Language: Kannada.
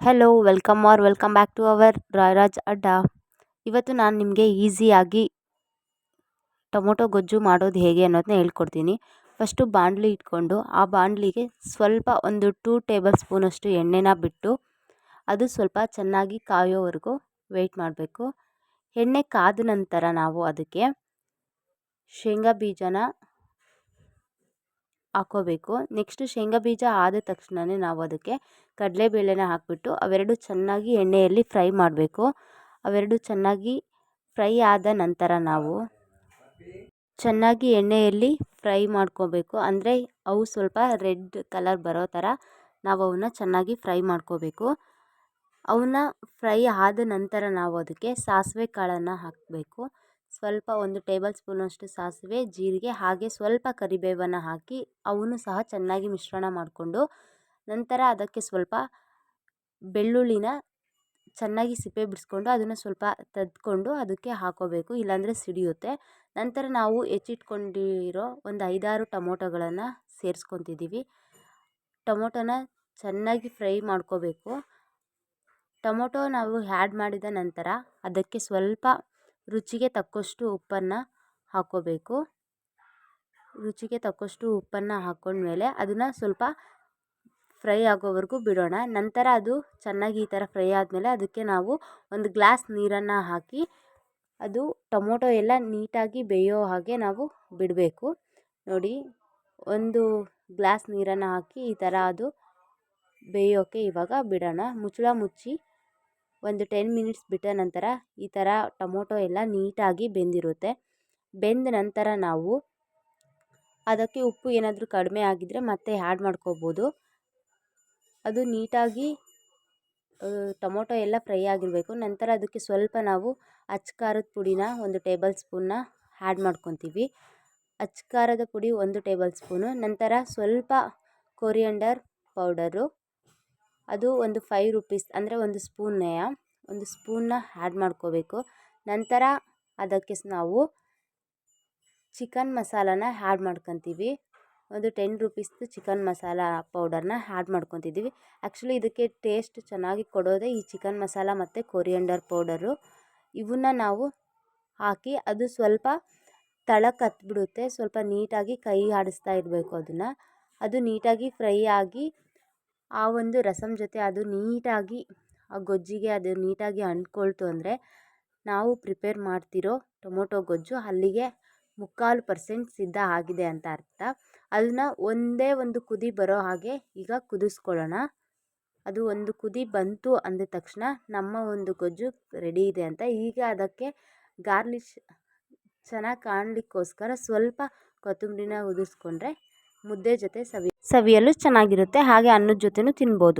Hello welcome back to our Rayaraj ಅಡ್ಡ. ಇವತ್ತು ನಾನು ನಿಮಗೆ ಈಸಿಯಾಗಿ ಟೊಮೊಟೊ ಗೊಜ್ಜು ಮಾಡೋದು ಹೇಗೆ ಅನ್ನೋದನ್ನ ಹೇಳ್ಕೊಡ್ತೀನಿ. ಫಸ್ಟು ಬಾಣಲಿ ಇಟ್ಕೊಂಡು ಆ ಬಾಣಲಿಗೆ ಸ್ವಲ್ಪ ಒಂದು 2 ಟೇಬಲ್ ಸ್ಪೂನಷ್ಟು ಎಣ್ಣೆನ ಬಿಟ್ಟು ಅದು ಸ್ವಲ್ಪ ಚೆನ್ನಾಗಿ ಕಾಯೋವರೆಗೂ ವೆಯ್ಟ್ ಮಾಡಬೇಕು. ಎಣ್ಣೆ ಕಾದ ನಂತರ ನಾವು ಅದಕ್ಕೆ ಶೇಂಗಾ ಬೀಜನ ಹಾಕ್ಕೋಬೇಕು. ನೆಕ್ಸ್ಟ್ ಶೇಂಗಾ ಬೀಜ ಆದ ತಕ್ಷಣವೇ ನಾವು ಅದಕ್ಕೆ ಕಡಲೆಬೇಳೆನ ಹಾಕಿಬಿಟ್ಟು ಅವೆರಡು ಚೆನ್ನಾಗಿ ಎಣ್ಣೆಯಲ್ಲಿ ಫ್ರೈ ಮಾಡಬೇಕು. ಅವೆರಡು ಚೆನ್ನಾಗಿ ಫ್ರೈ ಆದ ನಂತರ ನಾವು ಚೆನ್ನಾಗಿ ಎಣ್ಣೆಯಲ್ಲಿ ಫ್ರೈ ಮಾಡ್ಕೋಬೇಕು. ಅಂದರೆ ಅವು ಸ್ವಲ್ಪ ರೆಡ್ ಕಲರ್ ಬರೋ ಥರ ನಾವು ಅವನ್ನ ಚೆನ್ನಾಗಿ ಫ್ರೈ ಮಾಡ್ಕೋಬೇಕು. ಅವನ್ನ ಫ್ರೈ ಆದ ನಂತರ ನಾವು ಅದಕ್ಕೆ ಸಾಸಿವೆ ಕಾಳನ್ನು ಹಾಕಬೇಕು. ಸ್ವಲ್ಪ 1 ಟೇಬಲ್ ಸ್ಪೂನಷ್ಟು ಸಾಸಿವೆ, ಜೀರಿಗೆ ಹಾಗೆ ಸ್ವಲ್ಪ ಕರಿಬೇವನ್ನು ಹಾಕಿ ಅವನ್ನು ಸಹ ಚೆನ್ನಾಗಿ ಮಿಶ್ರಣ ಮಾಡಿಕೊಂಡು ನಂತರ ಅದಕ್ಕೆ ಸ್ವಲ್ಪ ಬೆಳ್ಳುಳ್ಳಿನ ಚೆನ್ನಾಗಿ ಸಿಪ್ಪೆ ಬಿಡಿಸ್ಕೊಂಡು ಅದನ್ನು ಸ್ವಲ್ಪ ತೆಗೆದುಕೊಂಡು ಅದಕ್ಕೆ ಹಾಕೋಬೇಕು, ಇಲ್ಲಾಂದರೆ ಸಿಡಿಯುತ್ತೆ. ನಂತರ ನಾವು ಹೆಚ್ಚಿಟ್ಕೊಂಡಿರೋ ಒಂದು 5-6 ಟೊಮೊಟೊಗಳನ್ನು ಸೇರಿಸ್ಕೊತಿದ್ದೀವಿ. ಟೊಮೊಟೊನ ಚೆನ್ನಾಗಿ ಫ್ರೈ ಮಾಡ್ಕೋಬೇಕು. ಟೊಮೊಟೊ ನಾವು ಆ್ಯಡ್ ಮಾಡಿದ ನಂತರ ಅದಕ್ಕೆ ಸ್ವಲ್ಪ ರುಚಿಗೆ ತಕ್ಕಷ್ಟು ಉಪ್ಪನ್ನು ಹಾಕ್ಕೋಬೇಕು. ರುಚಿಗೆ ತಕ್ಕಷ್ಟು ಉಪ್ಪನ್ನು ಹಾಕ್ಕೊಂಡ್ಮೇಲೆ ಅದನ್ನು ಸ್ವಲ್ಪ ಫ್ರೈ ಆಗೋವರೆಗೂ ಬಿಡೋಣ. ನಂತರ ಅದು ಚೆನ್ನಾಗಿ ಈ ಥರ ಫ್ರೈ ಆದಮೇಲೆ ಅದಕ್ಕೆ ನಾವು 1 ಗ್ಲಾಸ್ ನೀರನ್ನು ಹಾಕಿ ಅದು ಟೊಮೊಟೊ ಎಲ್ಲ ನೀಟಾಗಿ ಬೇಯೋ ಹಾಗೆ ನಾವು ಬಿಡಬೇಕು. ನೋಡಿ, 1 ಗ್ಲಾಸ್ ನೀರನ್ನು ಹಾಕಿ ಈ ಥರ ಅದು ಬೇಯೋಕ್ಕೆ ಇವಾಗ ಬಿಡೋಣ. ಮುಚ್ಚಳ ಮುಚ್ಚಿ ಒಂದು 10 ಮಿನಿಟ್ಸ್ ಬಿಟ್ಟ ನಂತರ ಈ ಥರ ಟೊಮೊಟೊ ಎಲ್ಲ ನೀಟಾಗಿ ಬೆಂದಿರುತ್ತೆ. ಬೆಂದ ನಂತರ ನಾವು ಅದಕ್ಕೆ ಉಪ್ಪು ಏನಾದರೂ ಕಡಿಮೆ ಆಗಿದ್ದರೆ ಮತ್ತೆ ಆ್ಯಡ್ ಮಾಡ್ಕೋಬೋದು. ಅದು ನೀಟಾಗಿ ಟೊಮೊಟೊ ಎಲ್ಲ ಫ್ರೈ ಆಗಿರಬೇಕು. ನಂತರ ಅದಕ್ಕೆ ಸ್ವಲ್ಪ ನಾವು ಅಚ್ಚ ಖಾರದ ಪುಡಿನ 1 ಟೇಬಲ್ ಸ್ಪೂನ್ನ ಆ್ಯಡ್ ಮಾಡ್ಕೊತೀವಿ. ಅಚ್ಚ ಖಾರದ ಪುಡಿ 1 ಟೇಬಲ್ ಸ್ಪೂನು. ನಂತರ ಸ್ವಲ್ಪ ಕೊರಿಯಂಡರ್ ಪೌಡರು, ಅದು ಒಂದು 5 ರುಪೀಸ್ ಅಂದರೆ 1 ಸ್ಪೂನ್ನ ಆ್ಯಡ್ ಮಾಡ್ಕೋಬೇಕು. ನಂತರ ಅದಕ್ಕೆ ನಾವು ಚಿಕನ್ ಮಸಾಲಾನ ಆ್ಯಡ್ ಮಾಡ್ಕೊತೀವಿ. ಒಂದು 10 ರುಪೀಸ್ದು ಚಿಕನ್ ಮಸಾಲ ಪೌಡರ್ನ ಆ್ಯಡ್ ಮಾಡ್ಕೊತಿದ್ದೀವಿ. ಆ್ಯಕ್ಚುಲಿ ಇದಕ್ಕೆ ಟೇಸ್ಟ್ ಚೆನ್ನಾಗಿ ಕೊಡೋದೇ ಈ ಚಿಕನ್ ಮಸಾಲ ಮತ್ತು ಕೊರಿಯಂಡರ್ ಪೌಡರು. ಇವನ್ನ ನಾವು ಹಾಕಿ ಅದು ಸ್ವಲ್ಪ ತಳಕ್ಕೆ ಹತ್ಬಿಡುತ್ತೆ. ಸ್ವಲ್ಪ ನೀಟಾಗಿ ಕೈ ಆಡಿಸ್ತಾ ಇರಬೇಕು ಅದನ್ನು. ಅದು ನೀಟಾಗಿ ಫ್ರೈ ಆಗಿ ಆ ಒಂದು ರಸಮ್ ಜೊತೆ ಅದು ನೀಟಾಗಿ ಆ ಗೊಜ್ಜಿಗೆ ಅದು ನೀಟಾಗಿ ಅಂಟ್ಕೊಳ್ತು ಅಂದರೆ ನಾವು ಪ್ರಿಪೇರ್ ಮಾಡ್ತಿರೋ ಟೊಮೊಟೊ ಗೊಜ್ಜು ಅಲ್ಲಿಗೆ 3/4% ಸಿದ್ಧ ಆಗಿದೆ ಅಂತ ಅರ್ಥ. ಅದನ್ನ ಒಂದೇ ಒಂದು ಕುದಿ ಬರೋ ಹಾಗೆ ಈಗ ಕುದಿಸ್ಕೊಳ್ಳೋಣ. ಅದು ಒಂದು ಕುದಿ ಬಂತು ಅಂದ ತಕ್ಷಣ ನಮ್ಮ ಒಂದು ಗೊಜ್ಜು ರೆಡಿ ಇದೆ ಅಂತ. ಈಗ ಅದಕ್ಕೆ ಗಾರ್ಲಿಶ್ ಚೆನ್ನಾಗಿ ಕಾಣಲಿಕ್ಕೋಸ್ಕರ ಸ್ವಲ್ಪ ಕೊತ್ತಂಬರಿನ ಉದುರಿಸ್ಕೊಂಡ್ರೆ ಮುದ್ದೆ ಜೊತೆ ಸವಿಯಲು ಚೆನ್ನಾಗಿರುತ್ತೆ. ಹಾಗೆ ಅನ್ನದ ಜೊತೆನೂ ತಿನ್ಬೋದು.